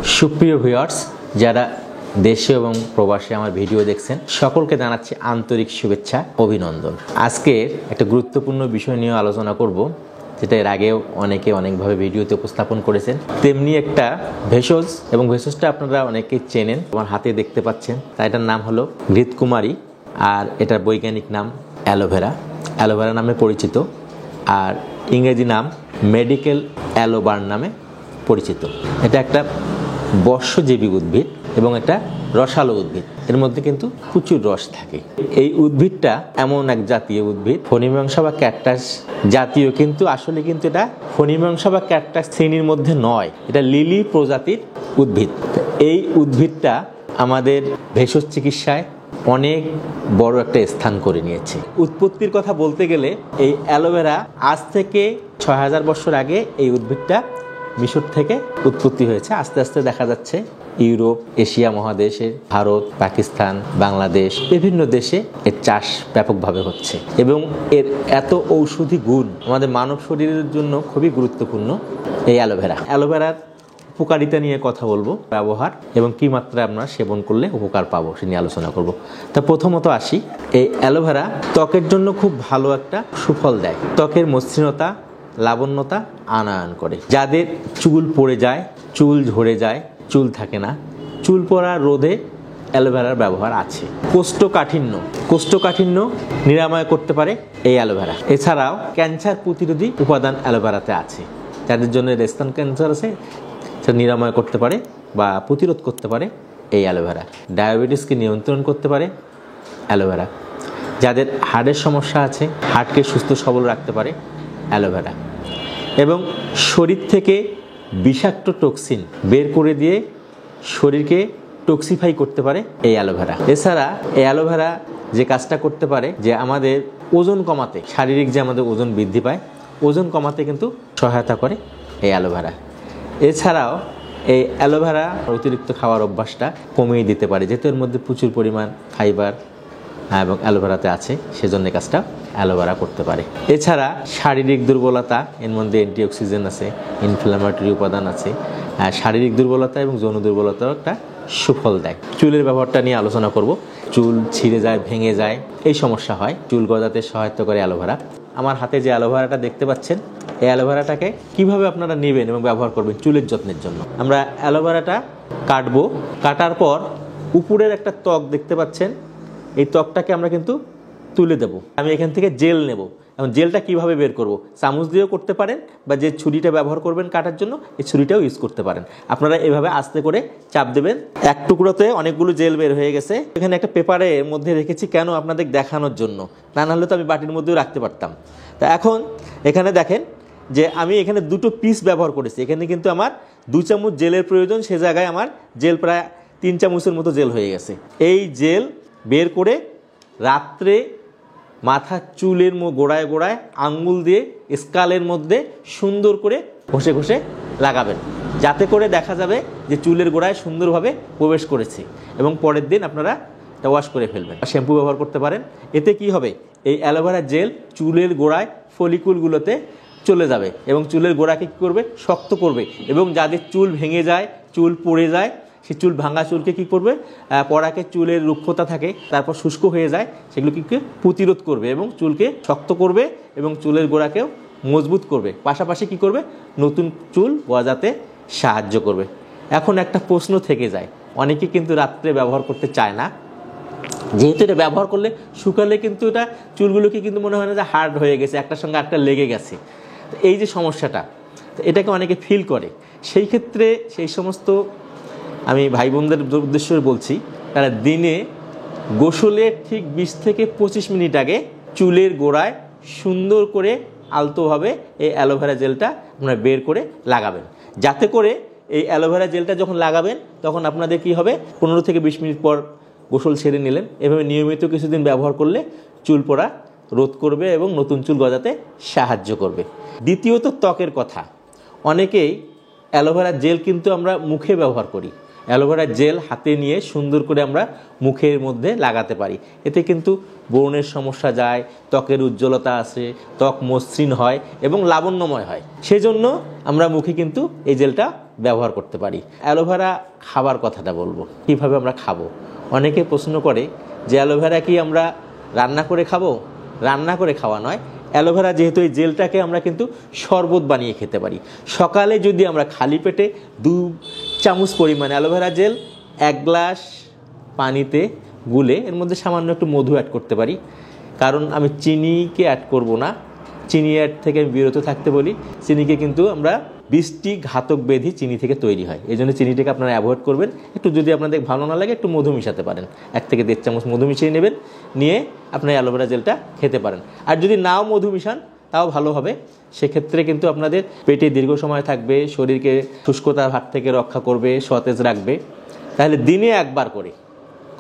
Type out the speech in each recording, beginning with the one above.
সুপ্রিয় ভিউয়ার্স, যারা দেশে এবং প্রবাসে আমার ভিডিও দেখছেন সকলকে জানাচ্ছি আন্তরিক শুভেচ্ছা, অভিনন্দন। আজকে একটা গুরুত্বপূর্ণ বিষয় নিয়ে আলোচনা করব, যেটা এর আগেও অনেকে অনেকভাবে ভিডিওতে উপস্থাপন করেছেন। তেমনি একটা ভেষজ, এবং ভেষজটা আপনারা অনেকেই চেনেন, আমার হাতে দেখতে পাচ্ছেন। তা এটার নাম হলো ঘৃতকুমারী, আর এটার বৈজ্ঞানিক নাম অ্যালোভেরা। অ্যালোভেরা নামে পরিচিত, আর ইংরেজি নাম মেডিকেল অ্যালোবার্ন নামে পরিচিত। এটা একটা বর্ষজীবী উদ্ভিদ এবং এটা রসালো উদ্ভিদ। এর মধ্যে কিন্তু প্রচুর রস থাকে। এই উদ্ভিদটা এমন এক জাতীয় উদ্ভিদ, ফণিমংসা বা ক্যাকটাস জাতীয়, কিন্তু আসলে কিন্তু এটা ফণিমংসা বা ক্যাকটাস শ্রেণীর মধ্যে নয়, এটা লিলি প্রজাতির উদ্ভিদ। এই উদ্ভিদটা আমাদের ভেষজ চিকিৎসায় অনেক বড় একটা স্থান করে নিয়েছে। উৎপত্তির কথা বলতে গেলে এই অ্যালোভেরা আজ থেকে ৬০০০ বছর আগে এই উদ্ভিদটা মিশর থেকে উৎপত্তি হয়েছে। আস্তে আস্তে দেখা যাচ্ছে ইউরোপ, এশিয়া মহাদেশে, ভারত, পাকিস্তান, বাংলাদেশ, বিভিন্ন দেশে এর চাষ ব্যাপকভাবে হচ্ছে এবং এর এত ঔষধি গুণ আমাদের মানব শরীরের জন্য খুবই গুরুত্বপূর্ণ। এই অ্যালোভেরার উপকারিতা নিয়ে কথা বলবো, ব্যবহার এবং কি মাত্রায় আমরা সেবন করলে উপকার পাবো সে নিয়ে আলোচনা করব। তা প্রথমত আসি, এই অ্যালোভেরা ত্বকের জন্য খুব ভালো একটা সুফল দেয়। ত্বকের মসৃণতা, লাবণ্যতা আনয়ন করে। যাদের চুল পড়ে যায়, চুল ঝরে যায়, চুল থাকে না, চুল পড়া রোধে অ্যালোভেরার ব্যবহার আছে। কোষ্ঠকাঠিন্য নিরাময় করতে পারে এই অ্যালোভেরা। এছাড়াও ক্যান্সার প্রতিরোধী উপাদান অ্যালোভেরাতে আছে। যাদের জন্য স্তন ক্যান্সার আছে সেটা নিরাময় করতে পারে বা প্রতিরোধ করতে পারে এই অ্যালোভেরা। ডায়াবেটিসকে নিয়ন্ত্রণ করতে পারে অ্যালোভেরা। যাদের হার্টের সমস্যা আছে, হার্টকে সুস্থ সবল রাখতে পারে অ্যালোভেরা। এবং শরীর থেকে বিষাক্ত টক্সিন বের করে দিয়ে শরীরকে টক্সিফাই করতে পারে এই অ্যালোভেরা। এছাড়া এই অ্যালোভেরা যে কাজটা করতে পারে, যে আমাদের ওজন কমাতে, শারীরিক যে আমাদের ওজন বৃদ্ধি পায়, ওজন কমাতে কিন্তু সহায়তা করে এই অ্যালোভেরা। এছাড়াও এই অ্যালোভেরা অতিরিক্ত খাওয়ার অভ্যাসটা কমিয়ে দিতে পারে, যেহেতু এর মধ্যে প্রচুর পরিমাণ ফাইবার এবং অ্যালোভেরাতে আছে, সেজন্য কাজটা অ্যালোভেরা করতে পারে। এছাড়া শারীরিক দুর্বলতা, এর মধ্যে অ্যান্টিঅক্সিডেন্ট আছে, ইনফ্ল্যামেটরি উপাদান আছে। শারীরিক দুর্বলতা এবং যৌন দুর্বলতার একটা সুফল দেয়। চুলের ব্যবহারটা নিয়ে আলোচনা করব। চুল ছিঁড়ে যায়, ভেঙে যায়, এই সমস্যা হয়, চুল গজাতে সহায়তা করে অ্যালোভেরা। আমার হাতে যে অ্যালোভেরাটা দেখতে পাচ্ছেন, এই অ্যালোভেরাটাকে কিভাবে আপনারা নেবেন এবং ব্যবহার করবেন চুলের যত্নের জন্য। আমরা অ্যালোভেরাটা কাটবো। কাটার পর উপরের একটা ত্বক দেখতে পাচ্ছেন, এই ত্বকটাকে আমরা কিন্তু তুলে দেব। আমি এখান থেকে জেল নেব, এবং জেলটা কিভাবে বের করব, চামচ দিয়েও করতে পারেন, বা যে ছুরিটা ব্যবহার করবেন কাটার জন্য এই ছুরিটাও ইউজ করতে পারেন। আপনারা এভাবে আস্তে করে চাপ দেবেন। এক টুকরোতে অনেকগুলো জেল বের হয়ে গেছে। এখানে একটা পেপারের মধ্যে রেখেছি, কেন আপনাদের দেখানোর জন্য, না হলে তো আমি বাটির মধ্যেও রাখতে পারতাম। তা এখন এখানে দেখেন যে আমি এখানে দুটো পিস ব্যবহার করেছি। এখানে কিন্তু আমার 2 চামচ জেলের প্রয়োজন, সে জায়গায় আমার জেল প্রায় 3 চামচের মতো জেল হয়ে গেছে। এই জেল বের করে রাত্রে মাথার চুলের গোড়ায় গোড়ায় আঙ্গুল দিয়ে স্কালের মধ্যে সুন্দর করে ঘষে ঘষে লাগাবেন, যাতে করে দেখা যাবে যে চুলের গোড়ায় সুন্দরভাবে প্রবেশ করেছে, এবং পরের দিন আপনারা এটা ওয়াশ করে ফেলবেন। শ্যাম্পু ব্যবহার করতে পারেন। এতে কি হবে, এই অ্যালোভেরা জেল চুলের গোড়ায় ফলিকুলগুলোতে চলে যাবে এবং চুলের গোড়াকে কী করবে, শক্ত করবে। এবং যাদের চুল ভেঙে যায়, চুল পড়ে যায়, সেই চুল ভাঙা চুলকে কী করবে, পড়াকে চুলের রুক্ষতা থাকে, তারপর শুষ্ক হয়ে যায়, সেগুলোকে প্রতিরোধ করবে এবং চুলকে শক্ত করবে এবং চুলের গোড়াকেও মজবুত করবে। পাশাপাশি কি করবে, নতুন চুল গজাতে সাহায্য করবে। এখন একটা প্রশ্ন থেকে যায়, অনেকে কিন্তু রাত্রে ব্যবহার করতে চায় না, যেহেতু এটা ব্যবহার করলে শুকালে কিন্তু এটা চুলগুলোকে কিন্তু মনে হয় না যে হার্ড হয়ে গেছে, একটার সঙ্গে একটা লেগে গেছে। এই যে সমস্যাটা, এটাকে অনেকে ফিল করে। সেই ক্ষেত্রে সেই সমস্ত আমি ভাই বোনদের উদ্দেশ্যে বলছি, তারা দিনে গোসলের ঠিক 20 থেকে 25 মিনিট আগে চুলের গোড়ায় সুন্দর করে আলতোভাবে এই অ্যালোভেরা জেলটা আপনারা বের করে লাগাবেন, যাতে করে এই অ্যালোভেরা জেলটা যখন লাগাবেন তখন আপনাদের কি হবে, 15 থেকে 20 মিনিট পর গোসল সেরে নিলেন। এভাবে নিয়মিত কিছুদিন ব্যবহার করলে চুল পড়া রোধ করবে এবং নতুন চুল গজাতে সাহায্য করবে। দ্বিতীয়ত ত্বকের কথা, অনেকেই অ্যালোভেরা জেল কিন্তু আমরা মুখে ব্যবহার করি, অ্যালোভেরা জেল হাতে নিয়ে সুন্দর করে আমরা মুখের মধ্যে লাগাতে পারি। এতে কিন্তু ব্রণের সমস্যা যায়, ত্বকের উজ্জ্বলতা আসে, ত্বক মসৃণ হয় এবং লাবণ্যময় হয়। সেজন্য আমরা মুখে কিন্তু এই জেলটা ব্যবহার করতে পারি। অ্যালোভেরা খাবার কথাটা বলবো, কীভাবে আমরা খাবো। অনেকে প্রশ্ন করে যে অ্যালোভেরা কি আমরা রান্না করে খাবো? রান্না করে খাওয়া নয়, অ্যালোভেরা যেহেতু এই জেলটাকে আমরা কিন্তু শরবত বানিয়ে খেতে পারি। সকালে যদি আমরা খালি পেটে 2 চামচ পরিমাণ অ্যালোভেরা জেল 1 গ্লাস পানিতে গুলে এর মধ্যে সামান্য একটু মধু অ্যাড করতে পারি, কারণ আমি চিনিকে অ্যাড করব না, চিনি অ্যাড থেকে আমি বিরত থাকতে বলি। চিনিকে কিন্তু আমরা 20টি ঘাতক ব্যাধি চিনি থেকে তৈরি হয়, এই জন্য চিনিটাকে আপনারা অ্যাভয়েড করবেন। একটু যদি আপনাদের ভালো না লাগে একটু মধু মিশাতে পারেন, 1 থেকে 1.5 চামচ মধু মিশিয়ে নেবেন, নিয়ে আপনার অ্যালোভেরা জেলটা খেতে পারেন। আর যদি নাও মধু মিশান তাও ভালো হবে, সেক্ষেত্রে কিন্তু আপনাদের পেটে দীর্ঘ সময় থাকবে, শরীরকে শুষ্কতার হাত থেকে রক্ষা করবে, সতেজ রাখবে। তাহলে দিনে 1 বার করে,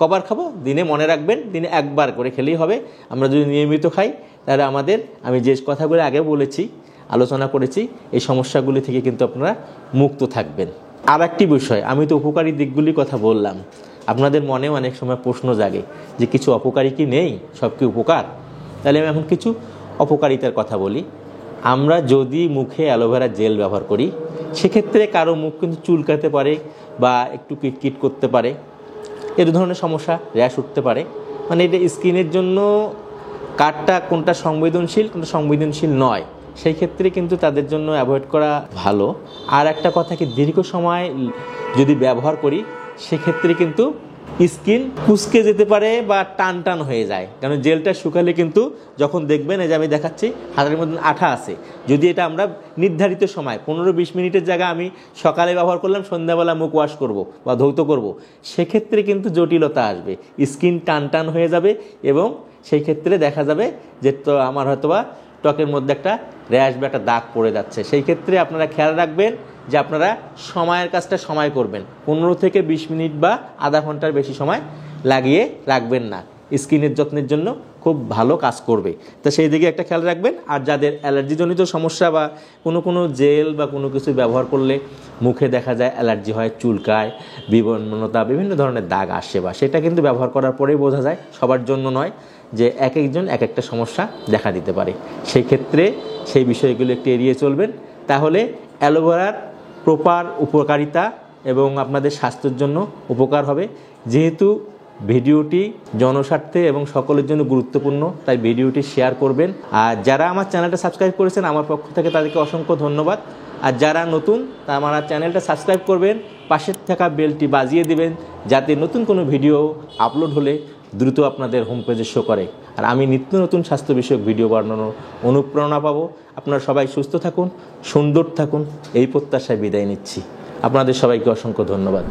কবার খাবো দিনে মনে রাখবেন, দিনে 1 বার করে খেলেই হবে। আমরা যদি নিয়মিত খাই তাহলে আমাদের, আমি যে কথাগুলো আগে বলেছি, আলোচনা করেছি, এই সমস্যাগুলি থেকে কিন্তু আপনারা মুক্ত থাকবেন। আর একটি বিষয়, আমি তো উপকারী দিকগুলির কথা বললাম, আপনাদের মনে অনেক সময় প্রশ্ন জাগে যে কিছু অপকারী কি নেই, সব কি উপকার? তাহলে আমি এখন কিছু অপকারিতার কথা বলি। আমরা যদি মুখে অ্যালোভেরা জেল ব্যবহার করি, সেক্ষেত্রে কারো মুখ কিন্তু চুলকাতে পারে বা একটু কিটকিট করতে পারে, এর ধরনের সমস্যা, র্যাশ উঠতে পারে। মানে এটা স্কিনের জন্য কারটা কোনটা সংবেদনশীল, কোনটা সংবেদনশীল নয়, সেই ক্ষেত্রে কিন্তু তাদের জন্য অ্যাভয়েড করা ভালো। আর একটা কথা কি, দীর্ঘ সময় যদি ব্যবহার করি সেক্ষেত্রে কিন্তু স্কিন কুঁচকে যেতে পারে বা টান টান হয়ে যায়, কারণ জেলটা শুকালে কিন্তু যখন দেখবেন, এই যে আমি দেখাচ্ছি হাতের মধ্যে আঠা আছে, যদি এটা আমরা নির্ধারিত সময় 15-20 মিনিটের জায়গায় আমি সকালে ব্যবহার করলাম, সন্ধ্যাবেলা মুখ ওয়াশ করব বা ধৌত করব, সেক্ষেত্রে কিন্তু জটিলতা আসবে, স্কিন টান টান হয়ে যাবে এবং সেই ক্ষেত্রে দেখা যাবে যে তো আমার হয়তোবা ত্বকের মধ্যে একটা র্যাশ বা একটা দাগ পড়ে যাচ্ছে। সেই ক্ষেত্রে আপনারা খেয়াল রাখবেন যে আপনারা সময়ের কাজটা সময় করবেন, 15 থেকে 20 মিনিট বা আধা ঘন্টার বেশি সময় লাগিয়ে রাখবেন না, স্কিনের যত্নের জন্য খুব ভালো কাজ করবে। তো সেই দিকে একটা খেয়াল রাখবেন। আর যাদের অ্যালার্জিজনিত সমস্যা বা কোনো জেল বা কোনো কিছু ব্যবহার করলে মুখে দেখা যায় অ্যালার্জি হয়, চুলকায়, বিবর্ণতা, বিভিন্ন ধরনের দাগ আসে, বা সেটা কিন্তু ব্যবহার করার পরেই বোঝা যায়, সবার জন্য নয়, যে এক একজন এক একটা সমস্যা দেখা দিতে পারে। সেই ক্ষেত্রে সেই বিষয়গুলো একটু এড়িয়ে চলবেন, তাহলে অ্যালোভেরার প্রপার উপকারিতা এবং আপনাদের স্বাস্থ্যের জন্য উপকার হবে। যেহেতু ভিডিওটি জনস্বার্থে এবং সকলের জন্য গুরুত্বপূর্ণ, তাই ভিডিওটি শেয়ার করবেন। আর যারা আমার চ্যানেলটা সাবস্ক্রাইব করেছেন, আমার পক্ষ থেকে তাদেরকে অসংখ্য ধন্যবাদ। আর যারা নতুন, তা আমার চ্যানেলটা সাবস্ক্রাইব করবেন, পাশের থাকা বেলটি বাজিয়ে দিবেন, যাতে নতুন কোনো ভিডিও আপলোড হলে দ্রুত আপনাদের হোম পেজে শো করে। আর আমি নিত্য নতুন স্বাস্থ্য বিষয়ক ভিডিও বানানোর অনুপ্রেরণা পাবো। আপনারা সবাই সুস্থ থাকুন, সুন্দর থাকুন, এই প্রত্যাশায় বিদায় নিচ্ছি। আপনাদের সবাইকে অসংখ্য ধন্যবাদ।